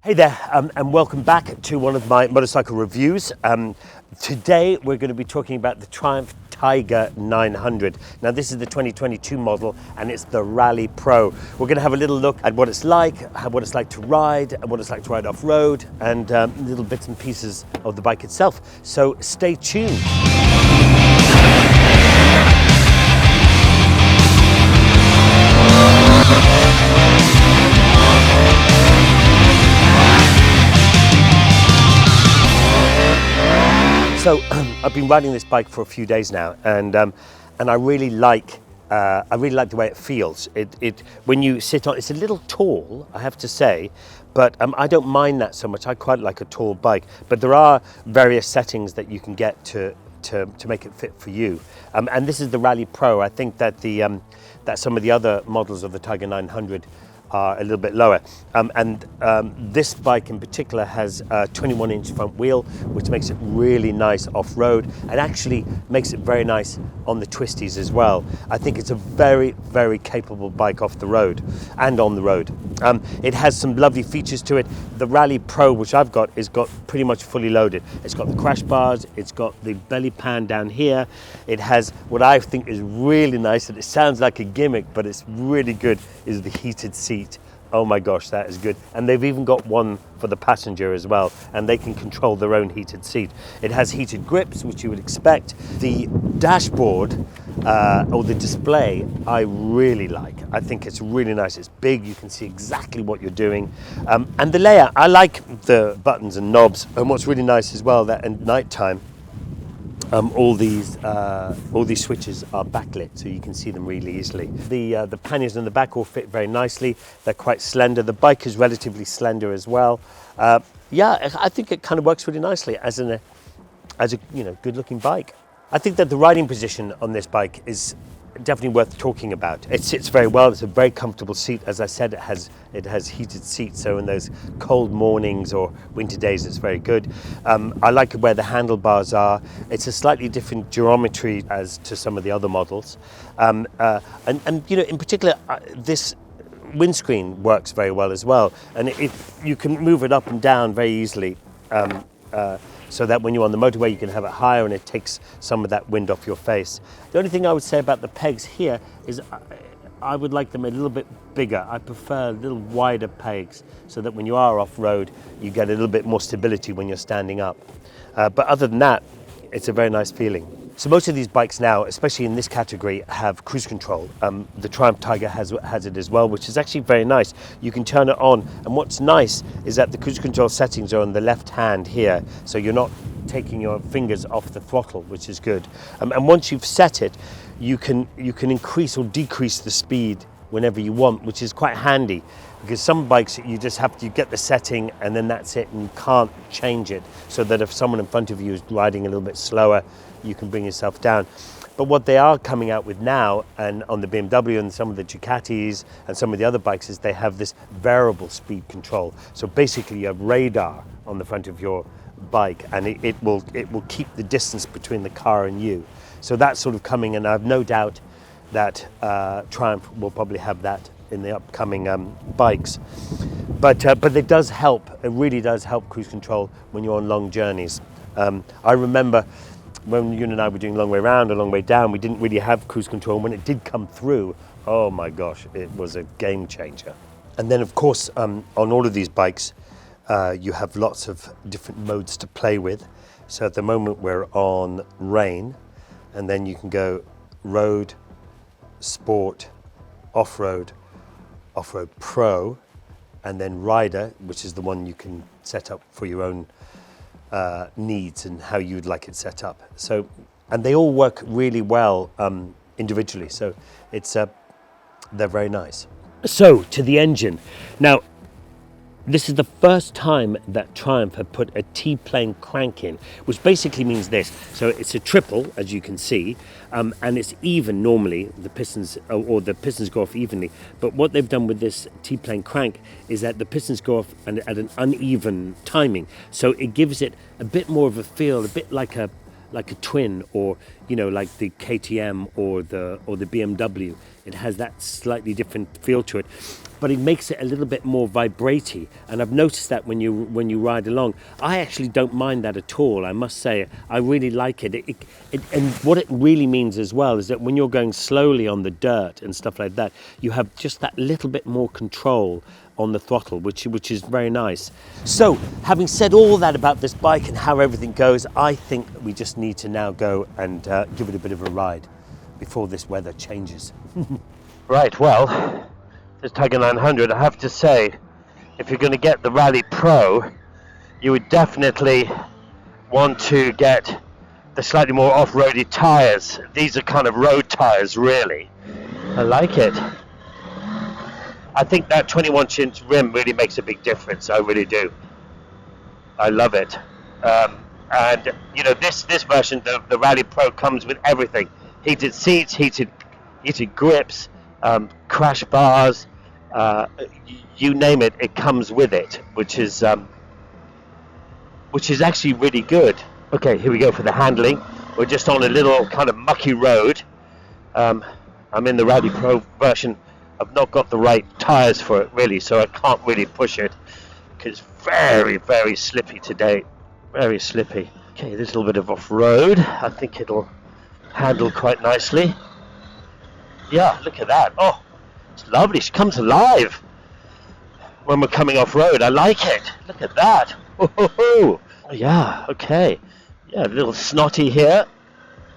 Hey there, and welcome back to one of my motorcycle reviews. Today we're going to be talking about the Triumph Tiger 900. Now this is the 2022 model and it's the Rally Pro. We're going to have a little look at what it's like to ride, and what it's like to ride off-road, and little bits and pieces of the bike itself. So stay tuned. So I've been riding this bike for a few days now, and I really like the way it feels. It when you sit on, it's a little tall, I have to say, but I don't mind that so much. I quite like a tall bike, but there are various settings that you can get to make it fit for you. And this is the Rally Pro. I think that that some of the other models of the Tiger 900 are a little bit lower, this bike in particular has a 21-inch front wheel, which makes it really nice off-road and actually makes it very nice on the twisties as well. I think it's a very, very capable bike off the road and on the road. It has some lovely features to it. The Rally Pro, which I've got, is got pretty much fully loaded. It's got the crash bars, it's got the belly pan down here. It has what I think is really nice, and it sounds like a gimmick, but it's really good, is the heated seat. Oh my gosh, that is good. And they've even got one for the passenger as well, and they can control their own heated seat. It has heated grips, which you would expect. The dashboard, or the display, I really like. I think it's really nice. It's big, you can see exactly what you're doing. And the layout, I like the buttons and knobs. And what's really nice as well, that at night time, all these switches are backlit, so you can see them really easily. The panniers in the back all fit very nicely. They're quite slender. The bike is relatively slender as well. Yeah, I think it kind of works really nicely as a good-looking bike. I think that the riding position on this bike is definitely worth talking about. It sits very well. It's a very comfortable seat. As I said, it has heated seats, so in those cold mornings or winter days it's very good. I like where the handlebars are. It's a slightly different geometry as to some of the other models, and in particular this windscreen works very well as well, and you can move it up and down very easily, so that when you're on the motorway you can have it higher and it takes some of that wind off your face. The only thing I would say about the pegs here is I would like them a little bit bigger. I prefer a little wider pegs so that when you are off-road you get a little bit more stability when you're standing up. But other than that, it's a very nice feeling. So most of these bikes now, especially in this category, have cruise control. The Triumph Tiger has it as well, which is actually very nice. You can turn it on, and what's nice is that the cruise control settings are on the left hand here, so you're not taking your fingers off the throttle, which is good. And once you've set it, you can increase or decrease the speed whenever you want, which is quite handy, because some bikes you just have to get the setting and then that's it, and you can't change it, so that if someone in front of you is riding a little bit slower, you can bring yourself down. But what they are coming out with now, and on the BMW and some of the Ducatis and some of the other bikes, is they have this variable speed control. So basically you have radar on the front of your bike, and it will keep the distance between the car and you. So that's sort of coming, and I have no doubt that Triumph will probably have that in the upcoming bikes. But it does help. It really does help cruise control when you're on long journeys. I remember when you and I were doing long way round or long way down, we didn't really have cruise control. And when it did come through, oh my gosh, it was a game changer. And then of course, on all of these bikes, you have lots of different modes to play with. So at the moment we're on rain, and then you can go road, sport, off-road, off-road pro, and then rider, which is the one you can set up for your own needs and how you'd like it set up. So, and they all work really well individually. So they're very nice. So to the engine. Now, this is the first time that Triumph have put a T-plane crank in, which basically means this. So it's a triple, as you can see, and it's even normally, the pistons go off evenly. But what they've done with this T-plane crank is that the pistons go off at an uneven timing. So it gives it a bit more of a feel, a bit like a like a twin, or like the KTM or the BMW. It has that slightly different feel to it, but it makes it a little bit more vibraty. And I've noticed that when you ride along, I actually don't mind that at all. I must say, I really like it. And what it really means as well is that when you're going slowly on the dirt and stuff like that, you have just that little bit more control on the throttle, which is very nice. So, having said all that about this bike and how everything goes, I think we just need to now go and give it a bit of a ride before this weather changes. Right, well, this Tiger 900, I have to say, if you're going to get the Rally Pro, you would definitely want to get the slightly more off-roady tyres. These are kind of road tyres, really. I like it. I think that 21-inch rim really makes a big difference. I really do. I love it. And this version, the Rally Pro, comes with everything: heated seats, heated grips, crash bars, you name it. It comes with it, which is actually really good. Okay, here we go for the handling. We're just on a little kind of mucky road. I'm in the Rally Pro version. I've not got the right tyres for it, really, so I can't really push it, because it's very, very slippy today. Very slippy. Okay, there's a little bit of off-road. I think it'll handle quite nicely. Yeah, look at that. Oh, it's lovely. She comes alive when we're coming off-road. I like it. Look at that. Oh, yeah, okay. Yeah, a little snotty here.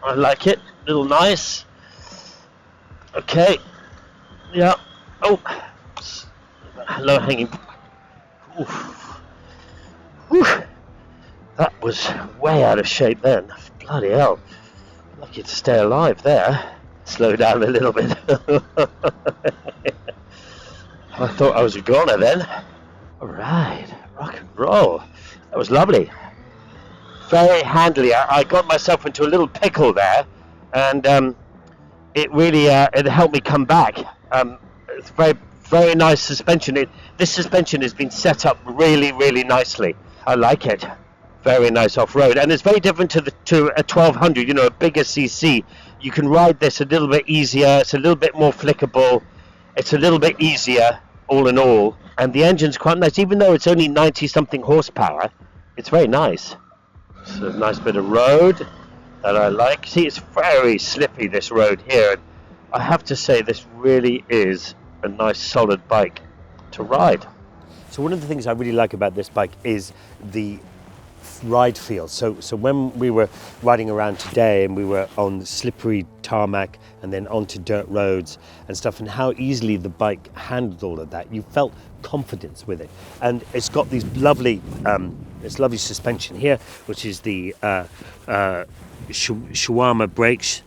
I like it. A little nice. Okay. Yeah. Oh, low hanging. Oof. Whew. That was way out of shape then. Bloody hell. Lucky to stay alive there. Slow down a little bit. I thought I was a goner then. Alright, rock and roll. That was lovely. Very handily. I got myself into a little pickle there, and it really it helped me come back. It's very, very nice suspension. This suspension has been set up really, really nicely. I like it. Very nice off-road, and it's very different to a 1200. A bigger CC. You can ride this a little bit easier. It's a little bit more flickable. It's a little bit easier, all in all. And the engine's quite nice, even though it's only 90-something horsepower. It's very nice. It's a nice bit of road that I like. See, it's very slippy, this road here. And I have to say, this really is a nice, solid bike to ride. So one of the things I really like about this bike is the ride feel. So when we were riding around today and we were on slippery tarmac and then onto dirt roads and stuff, and how easily the bike handled all of that, you felt confidence with it. And it's got these lovely suspension here, which is the shawarma brakes.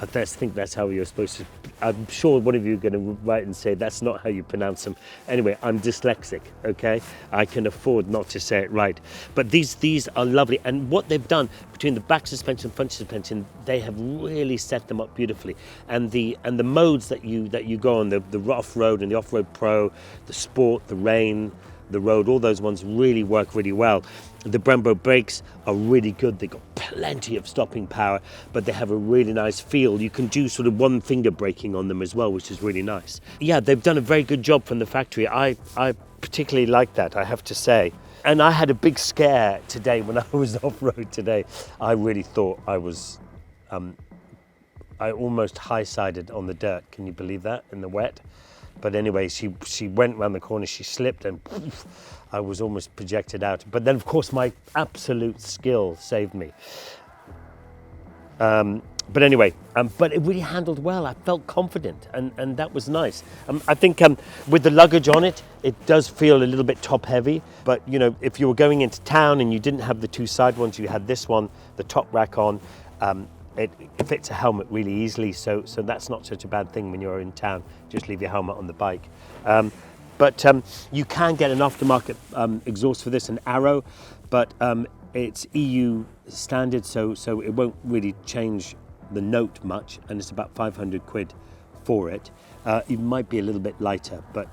I think that's how you're supposed to. I'm sure one of you are going to write and say that's not how you pronounce them. Anyway, I'm dyslexic, okay? I can afford not to say it right. But these are lovely, and what they've done between the back suspension and front suspension, they have really set them up beautifully. And the modes that you go on, the off-road and the off-road pro, the sport, the rain, the road, all those ones really work really well. The Brembo brakes are really good. They've got plenty of stopping power, but they have a really nice feel. You can do sort of one finger braking on them as well, which is really nice. Yeah, they've done a very good job from the factory. I particularly like that, I have to say. And I had a big scare today when I was off-road today. I really thought I was, I almost high-sided on the dirt. Can you believe that, in the wet? But anyway, she went around the corner, she slipped, and poof, I was almost projected out. But then, of course, my absolute skill saved me. But anyway, but it really handled well. I felt confident, and that was nice. I think with the luggage on it, it does feel a little bit top heavy. But, if you were going into town and you didn't have the two side ones, you had this one, the top rack on, it fits a helmet really easily, so that's not such a bad thing when you're in town. Just leave your helmet on the bike. But you can get an aftermarket exhaust for this, an Arrow, but it's EU standard, so it won't really change the note much, and it's about 500 quid for it. It might be a little bit lighter, but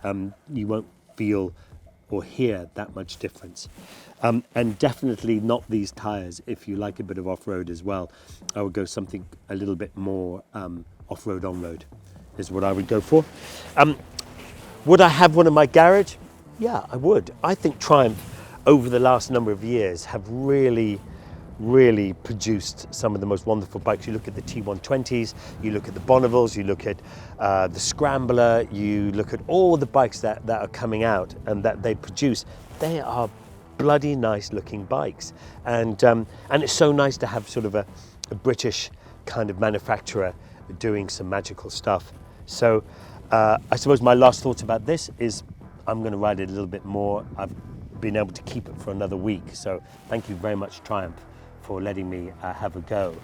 you won't feel or hear that much difference. And definitely not these tires if you like a bit of off-road as well. I would go something a little bit more off-road, on-road is what I would go for. Would I have one in my garage? Yeah, I would. I think Triumph over the last number of years have really produced some of the most wonderful bikes. You look at the T120s, you look at the Bonnevilles, you look at the Scrambler, you look at all the bikes that are coming out and that they produce. They are bloody nice looking bikes. And it's so nice to have sort of a British kind of manufacturer doing some magical stuff. So I suppose my last thoughts about this is I'm going to ride it a little bit more. I've been able to keep it for another week. So thank you very much, Triumph, for letting me have a go.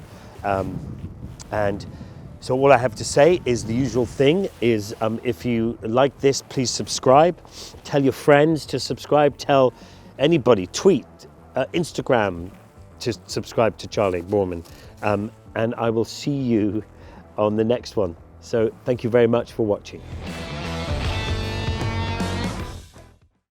And so all I have to say is the usual thing is if you like this, please subscribe. Tell your friends to subscribe. Tell anybody, tweet, Instagram to subscribe to Charley Boorman. And I will see you on the next one. So thank you very much for watching.